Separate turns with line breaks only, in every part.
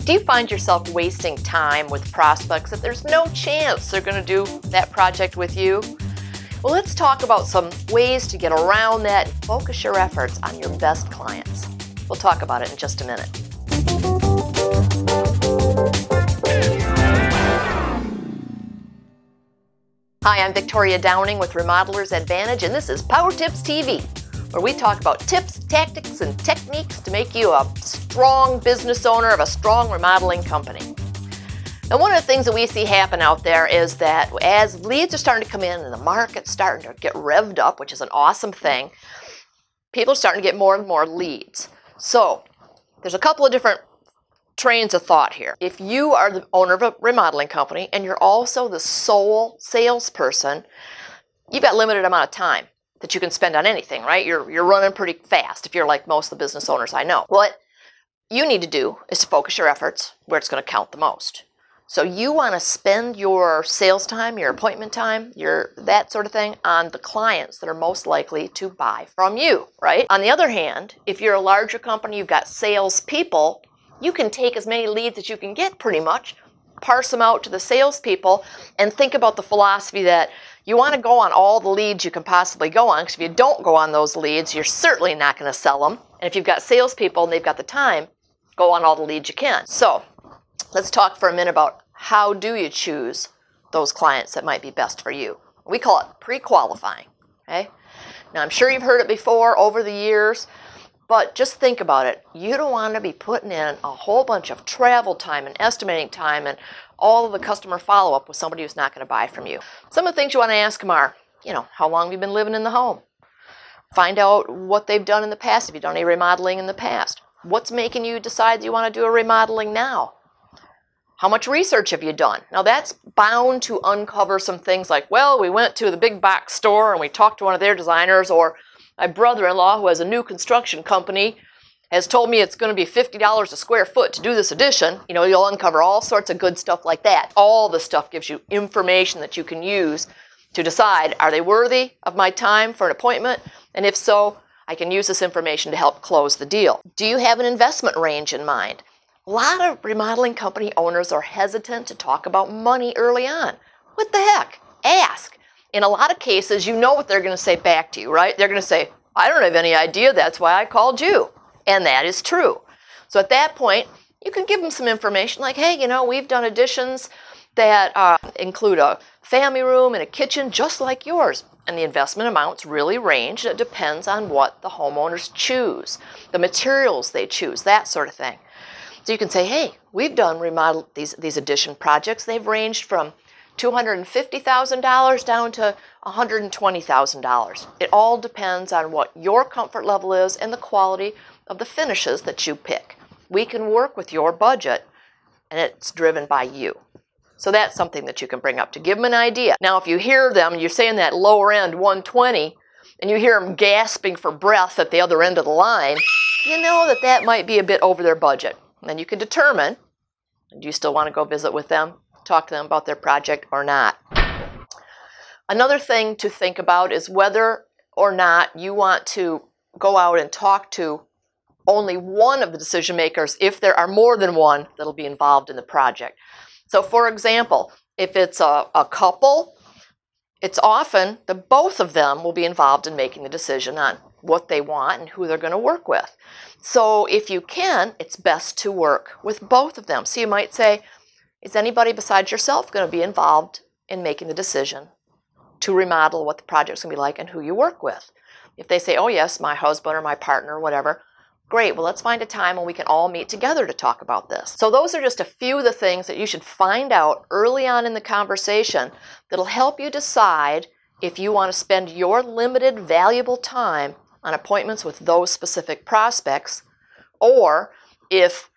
Do you find yourself wasting time with prospects that there's no chance they're going to do that project with you? Well, let's talk about some ways to get around that and focus your efforts on your best clients. We'll talk about it in just a minute. Hi, I'm Victoria Downing with Remodelers Advantage, and this is Power Tips TV, where we talk about tips, tactics, and techniques to make you a strong business owner of a strong remodeling company. Now, one of the things that we see happen out there is that as leads are starting to come in and the market's starting to get revved up, which is an awesome thing, people are starting to get more and more leads. So there's a couple of different trains of thought here. If you are the owner of a remodeling company and you're also the sole salesperson, you've got limited amount of time that you can spend on anything, right? You're running pretty fast if you're like most of the business owners I know. What you need to do is to focus your efforts where it's going to count the most. So you want to spend your sales time, your appointment time, that sort of thing on the clients that are most likely to buy from you, right? On the other hand, if you're a larger company, you've got salespeople, you can take as many leads as you can get pretty much, parse them out to the salespeople, and think about the philosophy that you want to go on all the leads you can possibly go on, because if you don't go on those leads, you're certainly not going to sell them. And if you've got salespeople and they've got the time, go on all the leads you can. So let's talk for a minute about how do you choose those clients that might be best for you. We call it pre-qualifying. Okay? Now, I'm sure you've heard it before over the years, but just think about it. You don't want to be putting in a whole bunch of travel time and estimating time and all of the customer follow-up with somebody who's not going to buy from you. Some of the things you want to ask them are, how long have you been living in the home? Find out what they've done in the past. Have you done any remodeling in the past? What's making you decide you want to do a remodeling now? How much research have you done? Now, that's bound to uncover some things like, well, we went to the big box store and we talked to one of their designers, or my brother-in-law, who has a new construction company, has told me it's going to be $50 a square foot to do this addition. You'll uncover all sorts of good stuff like that. All the stuff gives you information that you can use to decide, are they worthy of my time for an appointment? And if so, I can use this information to help close the deal. Do you have an investment range in mind? A lot of remodeling company owners are hesitant to talk about money early on. What the heck? Ask. In a lot of cases, you know what they're going to say back to you, right? They're going to say, I don't have any idea, that's why I called you. And that is true. So at that point, you can give them some information like, hey, we've done additions that include a family room and a kitchen just like yours. And the investment amounts really range. It depends on what the homeowners choose, the materials they choose, that sort of thing. So you can say, hey, we've done these addition projects. They've ranged from $250,000 down to $120,000. It all depends on what your comfort level is and the quality of the finishes that you pick. We can work with your budget, and it's driven by you. So that's something that you can bring up to give them an idea. Now, if you hear them, you're saying that lower end 120, and you hear them gasping for breath at the other end of the line, you know that might be a bit over their budget. And then you can determine, do you still want to go visit with them, talk to them about their project or not. Another thing to think about is whether or not you want to go out and talk to only one of the decision makers if there are more than one that'll be involved in the project. So for example, if it's a couple, it's often that both of them will be involved in making the decision on what they want and who they're going to work with. So if you can, it's best to work with both of them. So you might say, is anybody besides yourself going to be involved in making the decision to remodel what the project's going to be like and who you work with? If they say, oh yes, my husband or my partner or whatever, great, well let's find a time when we can all meet together to talk about this. So those are just a few of the things that you should find out early on in the conversation that'll help you decide if you want to spend your limited, valuable time on appointments with those specific prospects, or if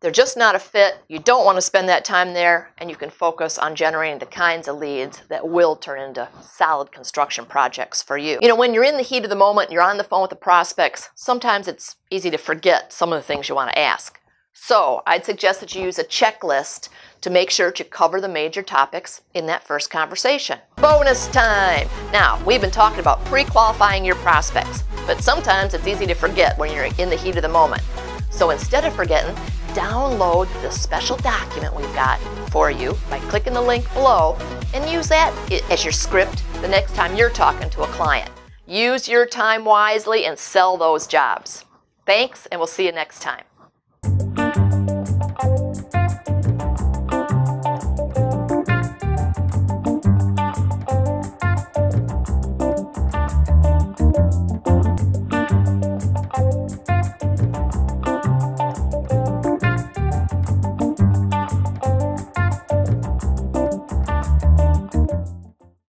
they're just not a fit, you don't want to spend that time there, and you can focus on generating the kinds of leads that will turn into solid construction projects for you. When you're in the heat of the moment, you're on the phone with the prospects, sometimes it's easy to forget some of the things you want to ask. So I'd suggest that you use a checklist to make sure that you cover the major topics in that first conversation. Bonus time! Now, we've been talking about pre-qualifying your prospects, but sometimes it's easy to forget when you're in the heat of the moment. So instead of forgetting, download the special document we've got for you by clicking the link below and use that as your script the next time you're talking to a client. Use your time wisely and sell those jobs. Thanks, and we'll see you next time.